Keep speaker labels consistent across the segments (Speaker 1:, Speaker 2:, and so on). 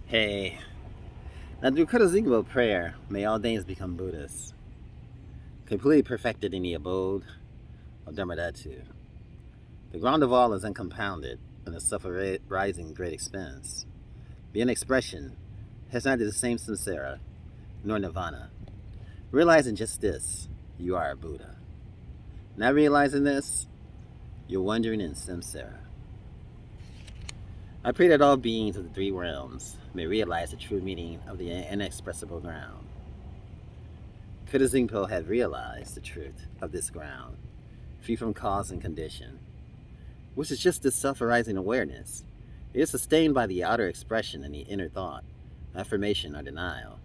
Speaker 1: Hey, now through Kuntazingpu prayer, may all things become Buddhas, completely perfected in the abode of Dharmadhatu. The ground of all is uncompounded and the suffer-rising great expense. Beyond expression has neither the same samsara nor nirvana. Realizing just this, you are a Buddha. Not realizing this, you're wandering in samsara. I pray that all beings of the three realms may realize the true meaning of the inexpressible ground. Kuntazingpu had realized the truth of this ground, free from cause and condition, which is just this self-arising awareness. It is sustained by the outer expression and the inner thought, affirmation or denial,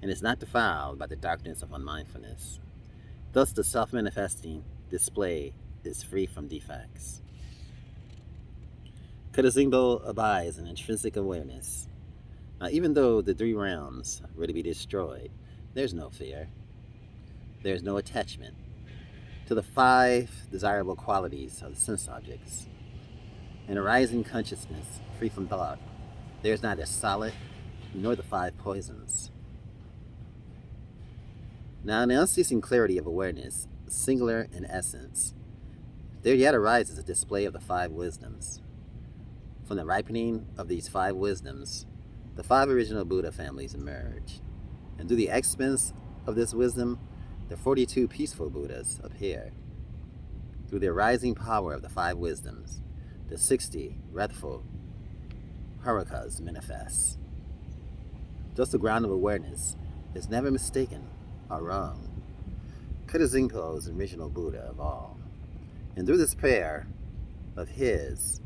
Speaker 1: and is not defiled by the darkness of unmindfulness. Thus, the self-manifesting display is free from defects. Kuntazingpu abides in intrinsic awareness. Now, even though the three realms were to be destroyed, there's no fear. There's no attachment to the five desirable qualities of the sense objects. In arising consciousness, free from thought, there is neither solid nor the five poisons. Now, in the unceasing clarity of awareness, singular in essence, there yet arises a display of the five wisdoms. From the ripening of these five wisdoms, the five original Buddha families emerge, and through the expense of this wisdom, the 42 peaceful Buddhas appear. Through the arising power of the five wisdoms, the 60 wrathful Harakas manifest. Thus, the ground of awareness is never mistaken or wrong. Kuntazingpu is the original Buddha of all. And through this prayer of his,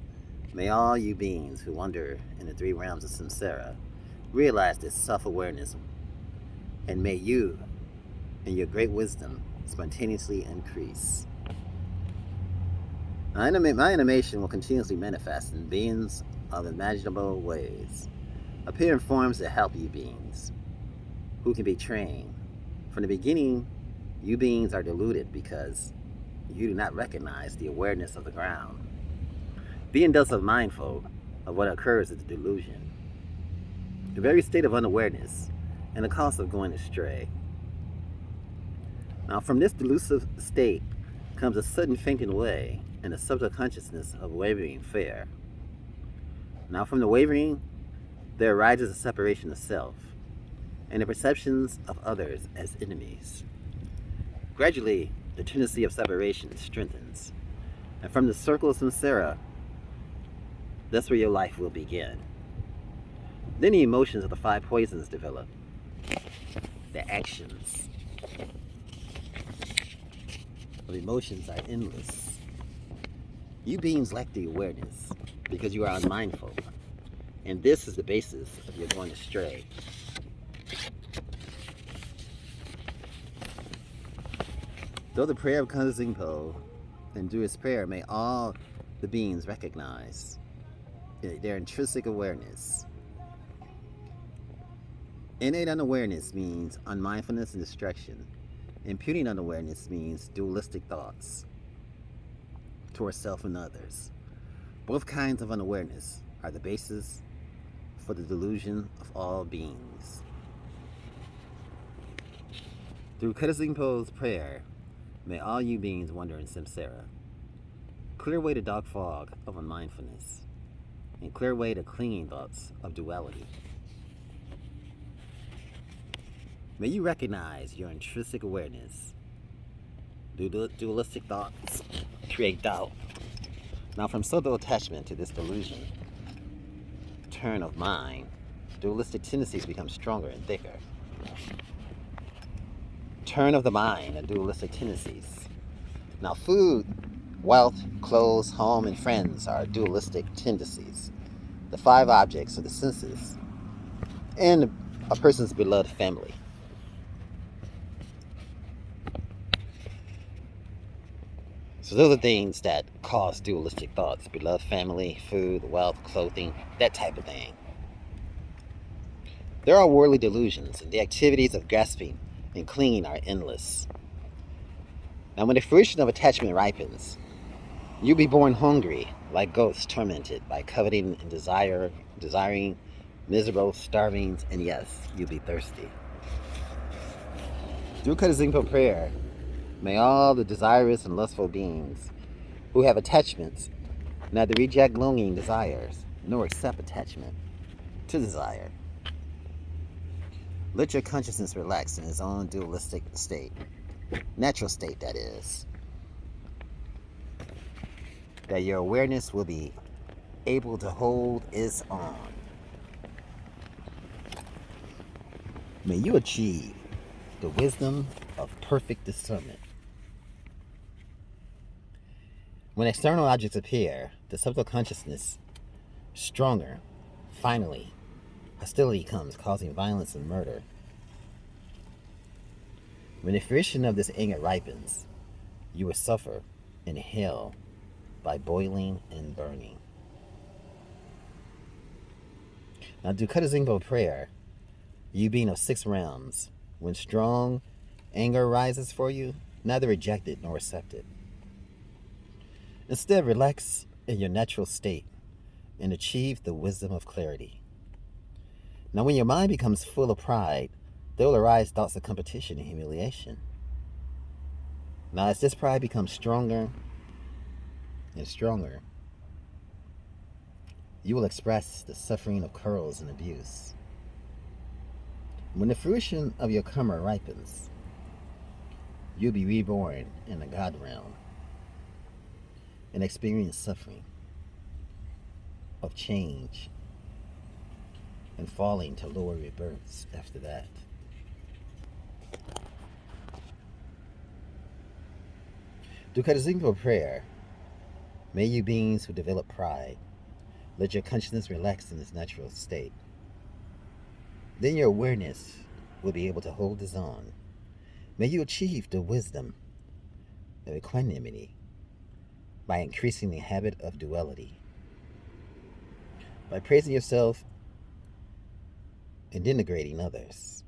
Speaker 1: may all you beings who wander in the three realms of samsara realize this self-awareness, and may you, in your great wisdom, spontaneously increase. My animation will continuously manifest in beings of imaginable ways, appear in forms that help you beings, who can be trained. From the beginning, you beings are deluded because you do not recognize the awareness of the ground. Being thus mindful of what occurs is the delusion, the very state of unawareness, and the cause of going astray. Now, from this delusive state comes a sudden fainting away and a subtle consciousness of wavering fear. Now, from the wavering, there arises a separation of self and the perceptions of others as enemies. Gradually, the tendency of separation strengthens, and from the circle of samsara, that's where your life will begin. Then the emotions of the five poisons develop. The actions of emotions are endless. You beings lack the awareness because you are unmindful, and this is the basis of your going astray. Though the prayer of Kuntazingpu and through his prayer may all the beings recognize their intrinsic awareness. Innate unawareness means unmindfulness and distraction. Imputing unawareness means dualistic thoughts towards self and others. Both kinds of unawareness are the basis for the delusion of all beings. Through Kuntazingpu's prayer, may all you beings wander in samsara. Clear away the dark fog of unmindfulness, and clear away the clinging thoughts of duality. May you recognize your intrinsic awareness. Dualistic thoughts create doubt. Now, from subtle attachment to this delusion, turn of mind, dualistic tendencies become stronger and thicker. Turn of the mind and dualistic tendencies. Now, food, wealth, clothes, home, and friends are dualistic tendencies. The five objects of the senses and a person's beloved family. So those are things that cause dualistic thoughts. Beloved family, food, wealth, clothing, that type of thing. There are worldly delusions, and the activities of grasping and clinging are endless. Now, when the fruition of attachment ripens, you'll be born hungry, like goats tormented by coveting and desiring miserable, starving, and yes, you'll be thirsty. Through Kuntazingpu prayer, may all the desirous and lustful beings who have attachments neither reject longing desires nor accept attachment to desire. Let your consciousness relax in its own dualistic state, natural state, that is, that your awareness will be able to hold its own. May you achieve the wisdom of perfect discernment. When external objects appear, the subtle consciousness stronger. Finally, hostility comes, causing violence and murder. When the fruition of this anger ripens, you will suffer in hell by boiling and burning. Now, do Kuntazingpu prayer, you being of 6 realms, when strong anger arises for you, neither reject it nor accept it. Instead, relax in your natural state and achieve the wisdom of clarity. Now, when your mind becomes full of pride, there will arise thoughts of competition and humiliation. Now, as this pride becomes stronger and stronger, you will express the suffering of quarrels and abuse. When the fruition of your karma ripens, you'll be reborn in the God realm and experience suffering of change and falling to lower rebirths after that. Do Kuntazingpu prayer, may you beings who develop pride, let your consciousness relax in its natural state. Then your awareness will be able to hold its own. May you achieve the wisdom of equanimity by increasing the habit of duality. By praising yourself and denigrating others,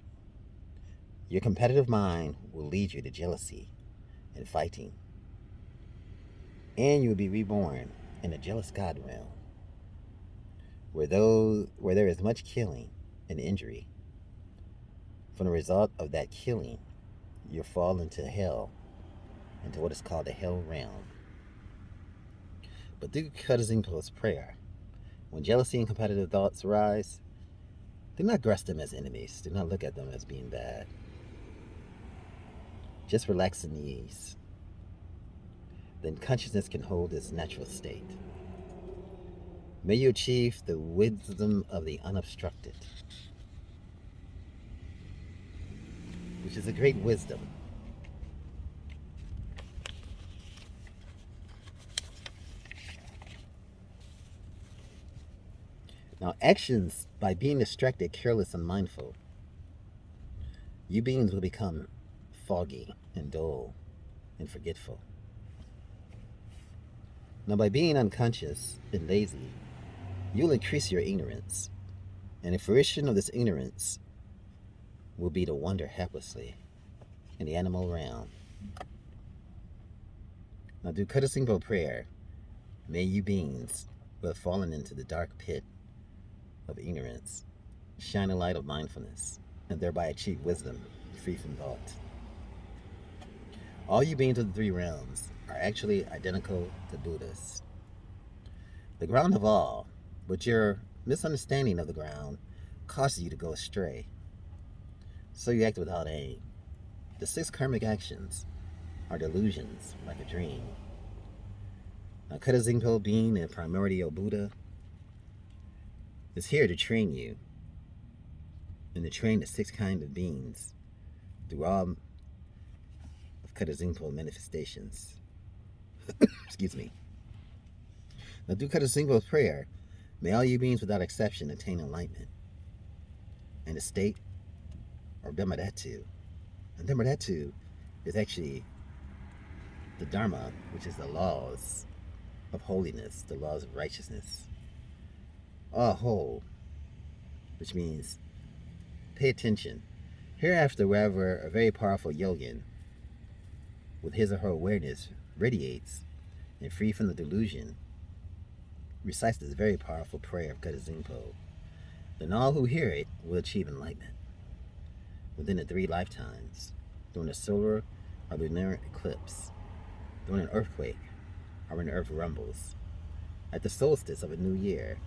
Speaker 1: your competitive mind will lead you to jealousy and fighting. And you will be reborn in a jealous God realm, where there is much killing and injury. From the result of that killing, you fall into hell, into what is called the hell realm. But through Kuntazingpu's prayer, when jealousy and competitive thoughts arise, do not grasp them as enemies. Do not look at them as being bad. Just relax in ease. Then consciousness can hold its natural state. May you achieve the wisdom of the unobstructed, which is a great wisdom. Now, actions, by being distracted, careless, and mindful, you beings will become foggy and dull and forgetful. Now, by being unconscious and lazy, you'll increase your ignorance, and the fruition of this ignorance will be to wander helplessly in the animal realm. Now, do Kuntazingpu prayer, may you beings who have fallen into the dark pit of ignorance shine a light of mindfulness, and thereby achieve wisdom free from thought. All you beings of the 3 realms are actually identical to Buddhas. The ground of all, but your misunderstanding of the ground causes you to go astray. So you act without aim. The 6 karmic actions are delusions, like a dream. Now, Kuntazingpu, being a primordial Buddha, is here to train you and to train the 6 kinds of beings through all of Kuntazingpu manifestations. Excuse me. Now, through Kuntazingpu's prayer, may all you beings without exception attain enlightenment and the state or Brahmadhatu. And Brahmadhatu is actually the Dharma, which is the laws of holiness, the laws of righteousness. All whole, which means pay attention. Hereafter, wherever a very powerful yogin with his or her awareness radiates and free from the delusion, recites this very powerful prayer of Kuntazingpu. then all who hear it will achieve enlightenment within the 3 lifetimes, during a solar or lunar eclipse, during an earthquake, or when the earth rumbles. At the solstice of a new year,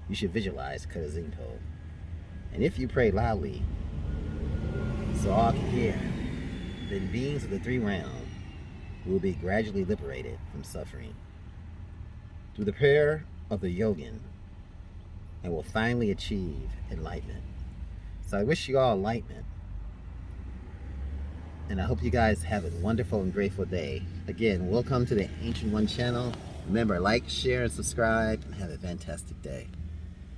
Speaker 1: you should visualize Kuntazingpu. And if you pray loudly, so all can hear, then beings of the 3 realms will be gradually liberated from suffering through the prayer of the yogin, and will finally achieve enlightenment. So I wish you all enlightenment, and I hope you guys have a wonderful and grateful day. Again, welcome to the Ancient One channel. Remember, like, share, and subscribe, and have a fantastic day.